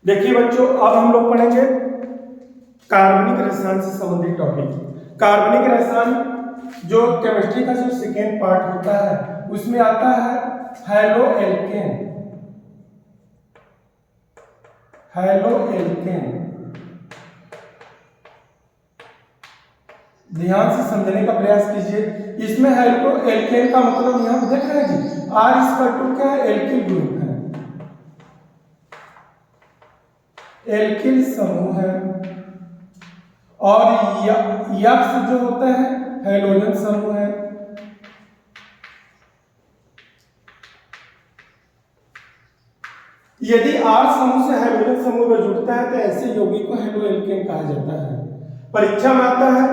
देखिए बच्चों, अब हम लोग पढ़ेंगे कार्बनिक रसायन से संबंधित टॉपिक। कार्बनिक रसायन जो केमिस्ट्री का जो सेकेंड पार्ट होता है उसमें आता है हेलो एल्केन। हेलो एल्केन, ध्यान से समझने का प्रयास कीजिए। इसमें हेलो एल्केन का मतलब यहां देख रहे हैं जी, आर इसका टू क्या है, एल्किल ग्रुप है, एल्किल समूह है। और यक्स जो होता है हैलोजन समूह है। यदि आर समूह से हाइड्रोजन समूह में जुड़ता है तो ऐसे यौगिक को हेलो एल्केन कहा जाता है। परीक्षा में आता है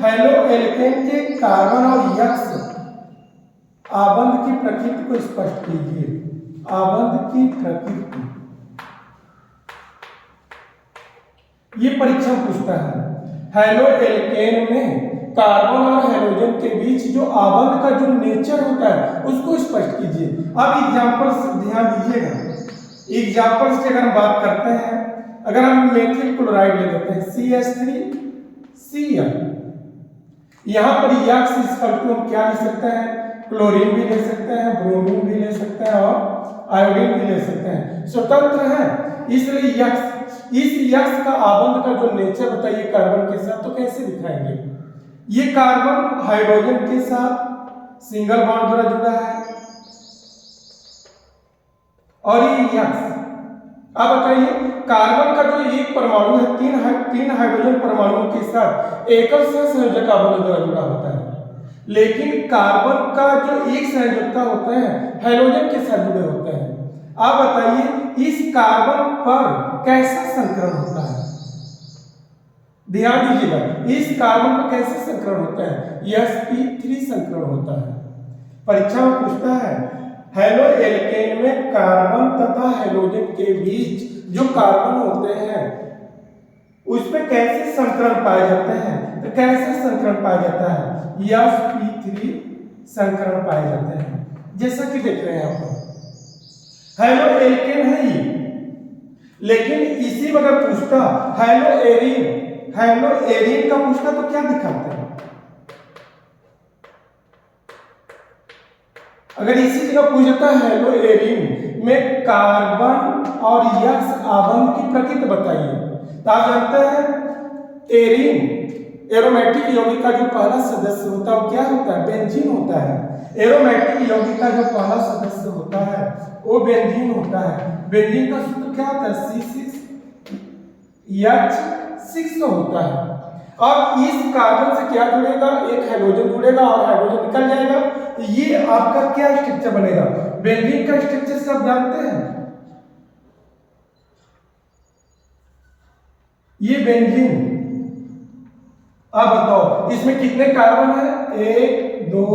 हेलो एल्केन के कार्बन और यक्स आबंध की प्रकृति को स्पष्ट कीजिए। आबंध की प्रकृति ये परीक्षा पूछता है। हेलो एल्केन में कार्बन और हाइड्रोजन के बीच जो आबंध का जो नेचर होता है उसको स्पष्ट कीजिए। अब एग्जांपल्स ध्यान दीजिएगा। एग्जांपल्स की अगर हम बात करते हैं, अगर हम मेथिल क्लोराइड ले लेते हैं CH3Cl, यहां पर यक्स इसका हम क्या ले सकते हैं, क्लोरीन भी ले सकते हैं, ब्रोमीन भी ले सकते हैं और आयोडीन भी ले सकते हैं, स्वतंत्र है। इसलिए यक्स, इस यक्स का आबंध का जो नेचर बताइए कार्बन के साथ, तो कैसे दिखाएंगे। ये कार्बन हाइड्रोजन के साथ सिंगल बॉन्ड द्वारा जुड़ा है और ये यक्स। अब बताइए कार्बन का जो एक परमाणु है तीन हाइड्रोजन परमाणुओं के साथ एकल सहसंयोजक आबंध द्वारा जुड़ा होता है, लेकिन कार्बन का जो एक संयोजकता होते हैं हाइड्रोजन के साथ जुड़े होते हैं। आप बताइए इस कार्बन पर कैसा संकरण होता है, ध्यान दीजिएगा। इस कार्बन पर कैसे संकरण होता है, sp3 संकरण होता है। परीक्षा में पूछता है हेलो एल्केन में कार्बन तथा हाइड्रोजन के बीच जो कार्बन होते हैं उस पे कैसे संकरण पाए जाते हैं, तो कैसे संकरण पाया जाता है, sp3 संकरण पाए जाते हैं। जैसा कि देख रहे हैं आप, हेलो एल्केन है ये, लेकिन इसी में अगर पूछता हेलो एरीन का पूछता तो क्या दिखाते हैं। अगर इसी जगह पूछता है हेलो एरीन में कार्बन और यक्स आबंध की प्रकृति बताइए, तो आप जानते हैं एरीन एरोमेटिक यौगिक का जो पहला सदस्य होता है वो क्या होता है, बेंजीन होता है। एरोमेटिक यौगिक का जो पहला सदस्य होता है वो बेंजीन होता है। बेंजीन का सूत्र क्या होता है, C6H6 होता है। अब इस कार्बन से क्या जुड़ेगा, एक हाइड्रोजन जुड़ेगा और हाइड्रोजन निकल जाएगा, तो ये आपका क्या स्ट्रक्चर बनेगा, बेंजीन का स्ट्रक्चर से आप जानते हैं। ये बेंजीन, अब बताओ इसमें कितने कार्बन है, 1 2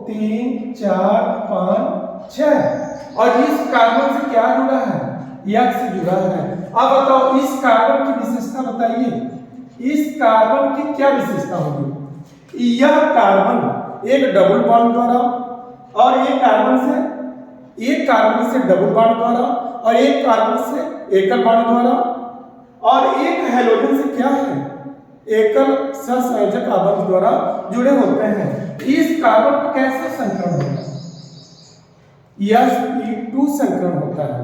3 4 5 6, और इस कार्बन से क्या जुड़ा है, यक्स से जुड़ा है। अब बताओ इस कार्बन की विशेषता बताइए, इस कार्बन की क्या विशेषता होगी। यह कार्बन एक डबल बॉन्ड द्वारा और एक कार्बन से डबल बॉन्ड द्वारा और एक कार्बन से एकल बॉन्ड द्वारा और एक हाइड्रोजन से क्या है, एकल सहसंयोजक आबंध द्वारा जुड़े होते हैं। इस कार्बन पर कैसा संकरण होता है, sp2 संकरण होता है।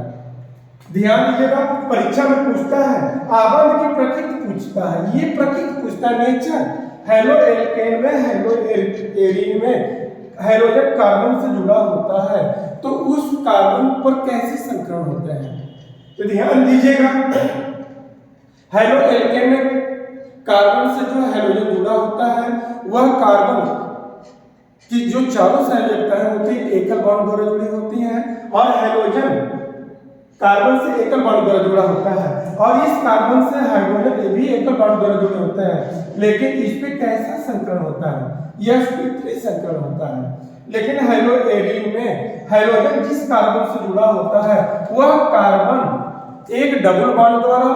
ध्यान दीजिएगा, परीक्षा में पूछता है आबंध की प्रकृति पूछता है, ये प्रकृति पूछता है, नेचर। हेलो एल्केन में हेलो एरीन में हाइड्रोजन कार्बन से जुड़ा होता है, तो उस कार्बन पर कैसे संकरण होते हैं, तो ध्यान दीजिएगा। हेलो एल्केन में कार्बन से जो हाइड्रोजन जुड़ा होता है वह कार्बन की जो चारों संयोजकताएं होती है एकल बॉन्ड द्वारा जुड़ी होती हैं, और हाइड्रोजन कार्बन से एकल बॉन्ड द्वारा जुड़ा होता है, और इस कार्बन से हाइड्रोजन भी एकल बॉन्ड द्वारा जुड़े होते हैं। लेकिन इस पे कैसा संकरण होता है, sp3 संकरण होता है। लेकिन हेलो एरीन में हाइड्रोजन जिस कार्बन से जुड़ा होता है वह कार्बन एक डबल बॉन्ड द्वारा,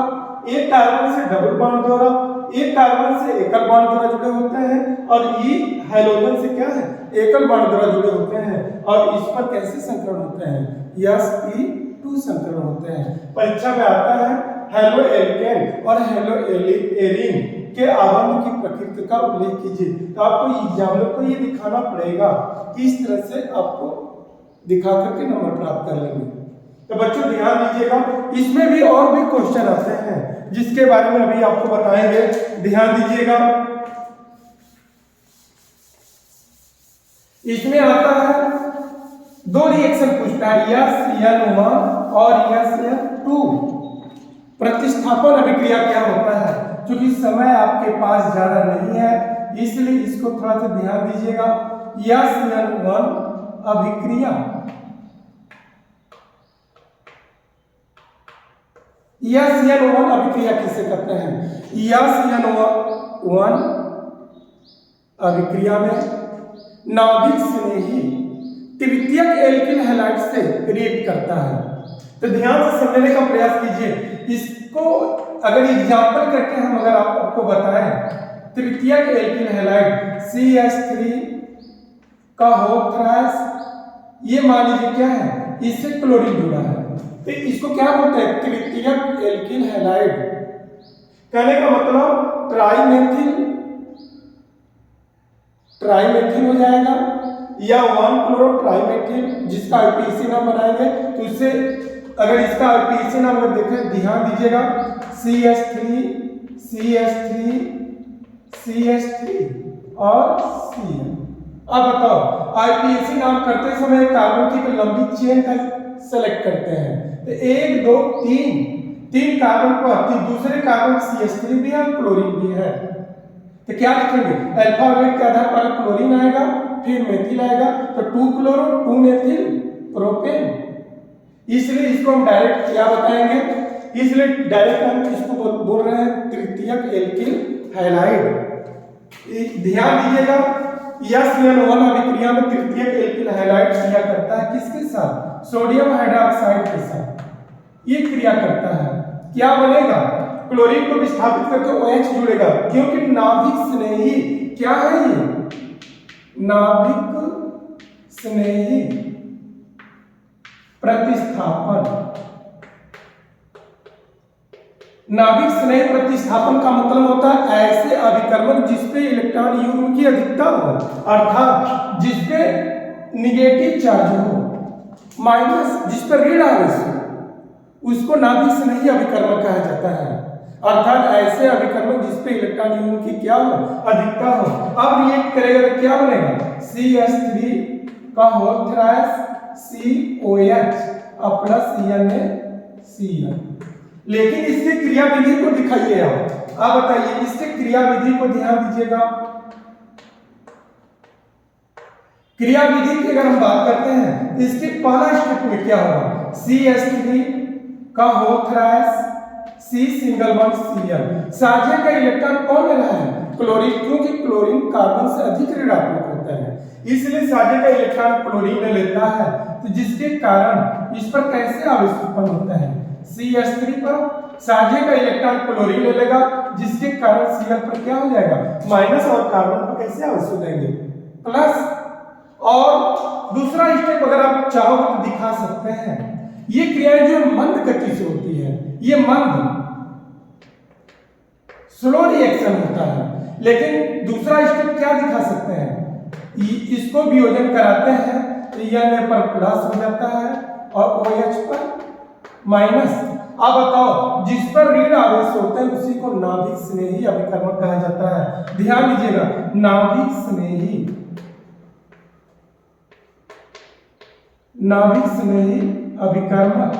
एक कार्बन से डबल बॉन्ड द्वारा, एक कार्बन से एकल बॉन्ड द्वारा जुड़े होते हैं, और ये हाइड्रोजन से क्या है, एकल बॉन्ड द्वारा जुड़े होते हैं। और इस पर कैसे संकरण होते हैं, sp2 संकरण होते हैं। परीक्षा में आता है हेलो एल्केन और हेलो एरीन के आबंध की प्रकृति का उल्लेख कीजिए। तो आपको एग्जामिनर को ये दिखाना पड़ेगा कि इस तरह से आपको दिखा करके नंबर प्राप्त कर लेंगे। तो बच्चों ध्यान दीजिएगा, इसमें भी और भी क्वेश्चन आते हैं जिसके बारे में अभी आपको बताएंगे। ध्यान दीजिएगा, इसमें आता है 2 रिएक्शन पूछता है, यस या नो और यस या टू। प्रतिस्थापन अभिक्रिया क्या होता है? क्योंकि समय आपके पास ज्यादा नहीं है इसलिए इसको थोड़ा सा ध्यान दीजिएगा। यस या नो अभिक्रिया, यस या नो अभिक्रिया किसे कहते हैं? यस या नो अभिक्रिया में नाभिक स्नेही तृतीयक एल्किल हैलाइड से रिएक्ट करता है। तो ध्यान से समझने का प्रयास कीजिए। इसको अगर एग्जांपल करके हम अगर आपको बताएं, तृतीयक एल्किल हैलाइड CH3 का होल थ्राइस, ये मान लीजिए क्या है, इससे क्लोरीन जुड़ा है, तो इसको क्या बोलते हैं? तृतीयक एल्किल हैलाइड। कहने का मतलब ट्राइमेथिल हो जाएगा या 1-क्लोरो-ट्राइमेथिल, जिसका आईपीसी नाम बनाएंगे तो उससे अगर इसका आईपीसी नाम अगर देखें, ध्यान दीजिएगा, CH3 CH3 CH3 और CN। अब बताओ, आईपीसी नाम करते समय कार्बन की लंबी चेन का सेलेक्ट करते हैं, तो 1 2 3 कार्बन पर दूसरे कार्बन CH3 भी है, क्लोरीन भी है, तो क्या लिखेंगे? अल्फाबेट के आधार पर क्लोरीन आएगा, फिर मेथिल आएगा, तो 2-क्लोरो 2-मेथिल प्रोपेन। इसलिए इसको हम डायरेक्ट क्या बताएंगे? इसलिए डायरेक्ट हम इसको बोल रहे हैं तृतीयक एल्किल हैलाइड। ध्यान दीजिएगा, यस या नो अभिक्रिया में तृतीयक एल्किल हैलाइड क्रिया करता है किसके साथ? सोडियम हाइड्रोक्साइड के साथ ये क्रिया करता है। क्या बनेगा? क्लोरीन को विस्थापित करके OH जुड़ेगा, क्योंकि नाभिक स्नेही क्या है ये? नाभिक स्नेही प्रतिस्थापन। नाभिक स्नेही प्रतिस्थापन का मतलब होता है ऐसे अभिकर्मक जिसपे इलेक्ट्रॉन युग्म की अधिकता हो, अर्थात जिसपे निगेटिव चार्ज हो, माइनस जिस पर ऋण आवेश हो, उसको नाभिक स्नेही अभिकर्मक कहा जाता है। अर्थात ऐसे अभिकर्मक जिसपे इलेक्ट्रॉन युग्म की क्या हो? अधिकता हो। अब रिएक्ट करेगा तो क्या बनेगा? CH3 का होल थ्राइस COH और प्लस CN। लेकिन इसके क्रिया विधि को दिखाइए आप बताइए, इसके क्रिया विधि को ध्यान दीजिएगा। क्रिया विधि की अगर हम बात करते हैं, इसके पहला स्टेप में क्या होगा? CH3 का whole thrice C single bond Cl। साझे का इलेक्ट्रॉन कौन ले रहा है? क्लोरीन, क्योंकि क्लोरीन कार्बन से अधिक ऋणात्मक होता है, इसलिए साझे का इलेक्ट्रॉन क्लोरीन ले लेता है, तो जिसके कारण इस पर कैसे आवेश उत्पन्न होता है? CH3 पर साझे का इलेक्ट्रॉन क्लोरीन ले लेगा, जिसके कारण Cl पर क्या हो जाएगा? माइनस, और कार्बन पर कैसे आवेश हो जाएंगे? प्लस। और दूसरा स्टेप अगर आप चाहो तो दिखा सकते हैं, ये क्रियाएं जो मंद गति से होती है, ये मंद स्लो रिएक्शन होता है। लेकिन दूसरा स्टेप क्या दिखा सकते हैं? इसको वियोजन कराते हैं तो Na पर प्लस हो जाता है और OH पर माइनस। अब बताओ, जिस पर ऋण आवेश होते हैं उसी को नाभिक स्नेही अभिकर्मक कहा जाता है। ध्यान दीजिएगा, नाभिक स्नेही अभिकर्मक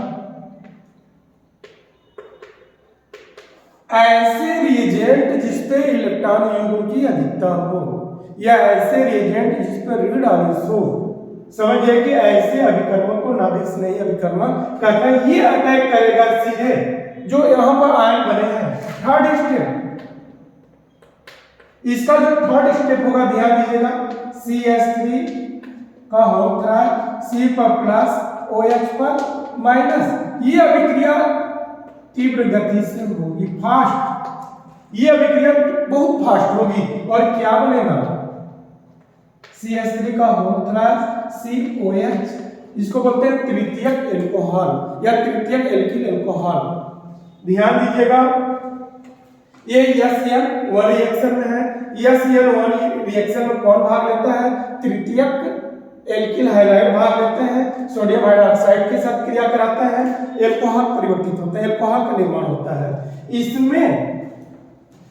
ऐसे रिएजेंट जिसपे इलेक्ट्रॉन युग्म की अधिकता हो, या ऐसे रिएजेंट जिस पर ऋण आवेश हो। समझिए कि ऐसे अभिकर्मक को नाभिक स्नेही अभिकर्मक कहते हैं। ये अटैक करेगा सीधे जो यहां पर आयन बने हैं। थर्ड स्टेप, इसका जो थर्ड स्टेप होगा, ध्यान दीजिएगा, CH3 का होल थ्राइस C पर प्लस OH पर माइनस। ये अभिक्रिया तीव्र गति से होगी, फास्ट। ये अभिक्रिया बहुत फास्ट होगी और क्या बनेगा? CH3 का होल थ्राइस COH, इसको बोलते हैं तृतीयक एल्कोहल या तृतीयक एल्किल एल्कोहल। ध्यान दीजिएगा, ये SN1 रिएक्शन में है। SN1 रिएक्शन में कौन भाग लेता है? तृतीयक एल्किल हैलाइड भाग लेते हैं, सोडियम हाइड्रोक्साइड के साथ क्रिया कराते हैं, एल्कोहल परिवर्तित होता है, एल्कोहल का निर्माण होता है। इसमें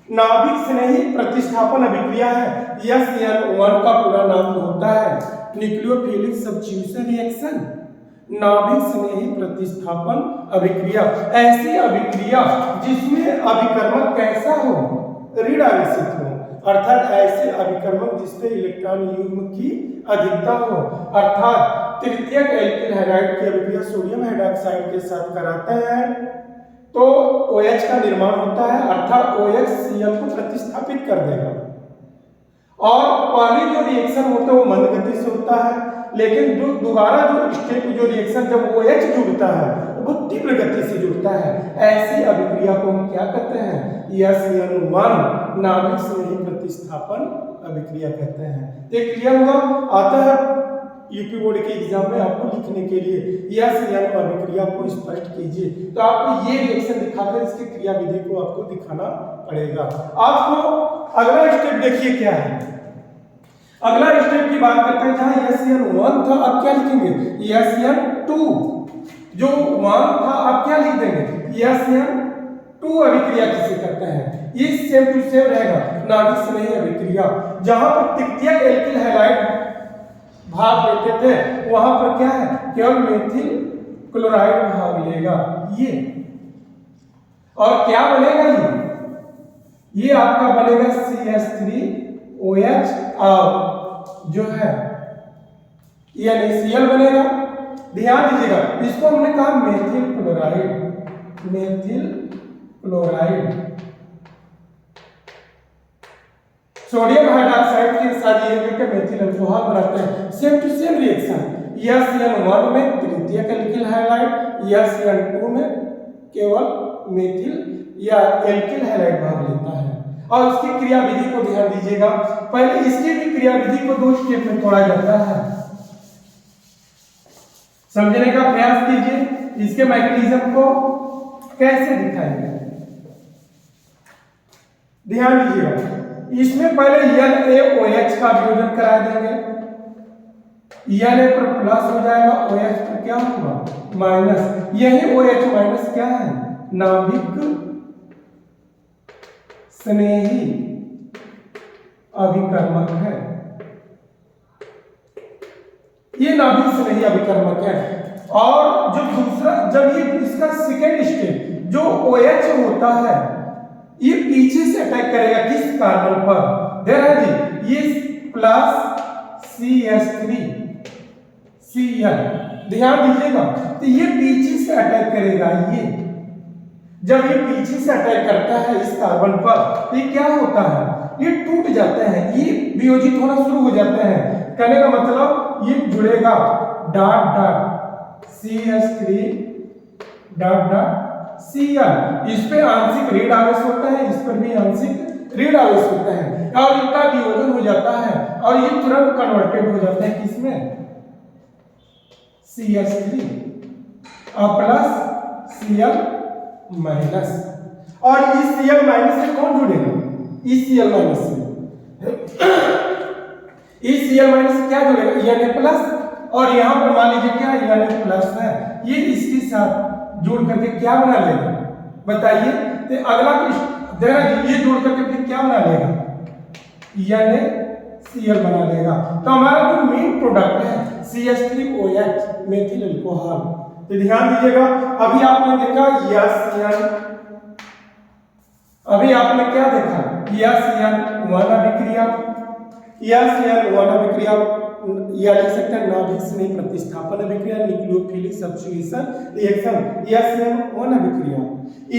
नाभिक स्नेही प्रतिस्थापन अभिक्रिया है। SN1 का पूरा नाम होता है न्यूक्लियोफिलिक सब्स्टिट्यूशन रिएक्शन, नाभिक स्नेही प्रतिस्थापन अभिक्रिया। ऐसी अभिक्रिया जिसमें अभिकर्मक कैसा हो? ऋण आवेशित हो, अर्थात ऐसे अभिकर्मक जिसमें इलेक्ट्रॉन युग्म की अधिकता हो, अर्थात तृतीयक एल्किल हैलाइड की अभिक्रिया सोडियम हाइड्रोक्साइड के साथ कराते हैं तो OH का निर्माण होता है, अर्थात OH Cl को प्रतिस्थापित कर देगा। और पहली जो रिएक्शन होता है वो मंद गति से होता है, लेकिन जो दोबारा जो स्टेप जो रिएक्शन जब OH जुड़ता है वो तीव्र गति से जुड़ता है। ऐसी अभिक्रिया को हम क्या कहते हैं? SN1 नाभिक स्नेही प्रतिस्थापन अभिक्रिया कहते हैं। ये क्लियर हुआ? आता है यूपी बोर्ड के एग्जाम में आपको लिखने के लिए SN अभिक्रिया को स्पष्ट कीजिए, तो आपको ये रिएक्शन दिखाकर इसकी क्रिया विधि को आपको दिखाना पड़ेगा। आपको अगला स्टेप देखिए क्या है। अगला स्टेप की बात करते हैं, जहां SN1 था अब क्या लिखेंगे? SN2। जो 1 था अब क्या लिख देंगे? SN2 अभिक्रिया किसे कहते हैं? ये सेम टू सेम रहेगा, नाभिक स्नेही अभिक्रिया। जहां पर तृतीयक एल्किल हैलाइड भाग लेते थे वहां पर क्या है? केवल मेथिल क्लोराइड भाग लेगा ये, और क्या बनेगा? ये आपका बनेगा CH3OH और जो है NaCl बनेगा। ध्यान दीजिएगा, इसको हमने कहा methyl chloride, methyl chloride sodium hydroxide के साथ ये मिलकर मेथिल अल्कोहल बनाते हैं। Same to same reaction, SN1 में तृतीयक एल्किल हैलाइड, SN2 में केवल मेथिल या एल्किल हैलाइड भाग लेता है। और इसकी क्रिया विधि को ध्यान दीजिएगा, पहले इसकी भी क्रिया विधि को 2 स्टेप में तोड़ा जाता है, समझने का प्रयास कीजिए। इसके मैकेनिज्म को कैसे दिखाएंगे? ध्यान दीजिएगा, इसमें पहले NaOH का वियोजन करा देंगे, Na पर प्लस हो जाएगा, OH पर क्या होगा? माइनस। यही OH माइनस क्या है? नाभिक स्नेही अभिकर्मक है, ये नाभिक स्नेही अभिकर्मक है। और जो दूसरा, जब ये इसका सेकेंड स्टेप जो OH होता है ये पीछे से अटैक करेगा, किस कार्बन पर? देखा जी, ये प्लस CH3Cl, ध्यान दीजिएगा, तो ये पीछे से अटैक करेगा। ये जब ये पीछे से अटैक करता है इस कार्बन पर तो ये क्या होता है? ये टूट जाते हैं, ये वियोजित होना शुरू हो जाते हैं। कहने का मतलब ये जुड़ेगा dot dot CH3 dot dot Cl, इस पे आंशिक ऋण आवेश होता है, इस पर भी आंशिक ऋण आवेश होता है, और इनका वियोजन हो जाता है और ये तुरंत कन्वर्टेड हो जाते हैं किसमें? CH3 और प्लस Cl माइनस। और इस Cl माइनस से कौन जुड़ेगा? इस Cl माइनस से, इस Cl माइनस से क्या जुड़ेगा? Na प्लस, और यहाँ पर मान लीजिए क्या Na प्लस है, ये इसके साथ जोड़ करके क्या बना लेगा? बताइए। तो अगला ये जोड़ करके फिर क्या बना लेगा? NaCl बना लेगा। तो हमारा जो मेन प्रोडक्ट है CH3OH मेथिल अल्कोहल। तो ध्यान दीजिएगा, अभी आपने देखा अभी आपने क्या देखा? SN1 अभिक्रिया, SN1 अभिक्रिया या लिख सकते हैं नाभिक स्नेही प्रतिस्थापन अभिक्रिया, न्यूक्लियोफिलिक सब्स्टिट्यूशन रिएक्शन, SN1 अभिक्रिया।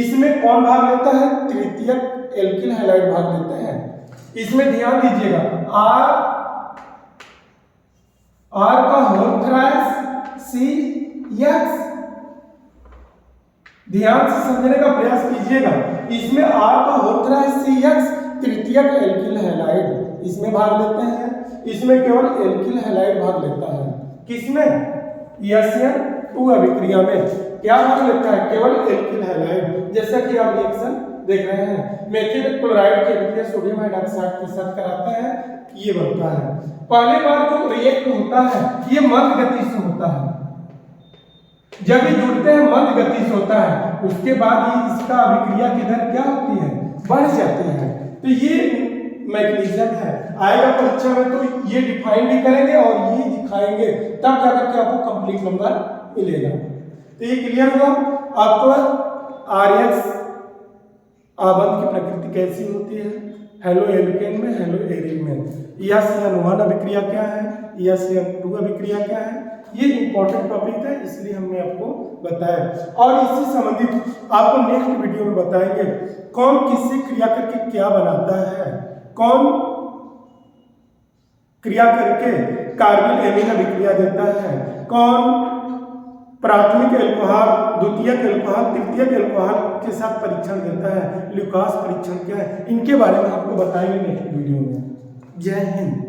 इसमें कौन भाग लेता है? तृतीयक एल्किल हैलाइड भाग लेते हैं। इसमें ध्यान दीजिएगा, R का होल थ्राइस CX, ध्यान से समझने का प्रयास कीजिएगा। इसमें R का होल थ्राइस CX तृतीयक एल्किल हैलाइड इसमें भाग लेते हैं, इसमें केवल एल्किल हैलाइड भाग लेता है। किसमें? SN2 अभिक्रिया में। क्या भाग लेता है? केवल एल्किल हैलाइड। जैसा कि आप रिएक्शन देख रहे हैं, मेथिल क्लोराइड की अभिक्रिया सोडियम हाइड्रोक्साइड के साथ कराते हैं, ये बनता है। पहली बार जो रिएक्ट होता है ये मंद गति से होता है, जब ये जुड़ते हैं मंद गति से होता है, उसके बाद ये इसका अभिक्रिया की दर क्या होती है? बढ़ जाती है। तो ये मैकेनिज्म है, आएगा परीक्षा में तो ये डिफाइन भी करेंगे और ये दिखाएंगे, तब जाकर के आपको कंप्लीट नंबर मिलेगा। तो ये क्लियर हुआ आपको आरएक्स आबंध की प्रकृति कैसी होती है, हेलो एल्केन में, हेलो एरिन में, EHCN1 अभिक्रिया क्या है, EHCN2 अभिक्रिया क्या है, ये इंपॉर्टेंट टॉपिक है इसलिए हमने आपको बताया। और इससे संबंधित आपको नेक्स्ट वीडियो में बताएंगे कौन किससे क्रिया करके क्या बनाता है, कौन क्रिया करके कार्बिल एमीन अभिक्रिया देता है, कौन प्राथमिक अल्कोहल, द्वितीयक अल्कोहल, तृतीयक अल्कोहल के साथ परीक्षण देता है, ल्यूकास परीक्षण क्या है, इनके बारे में आपको बताएंगे नेक्स्ट वीडियो में। जय हिंद।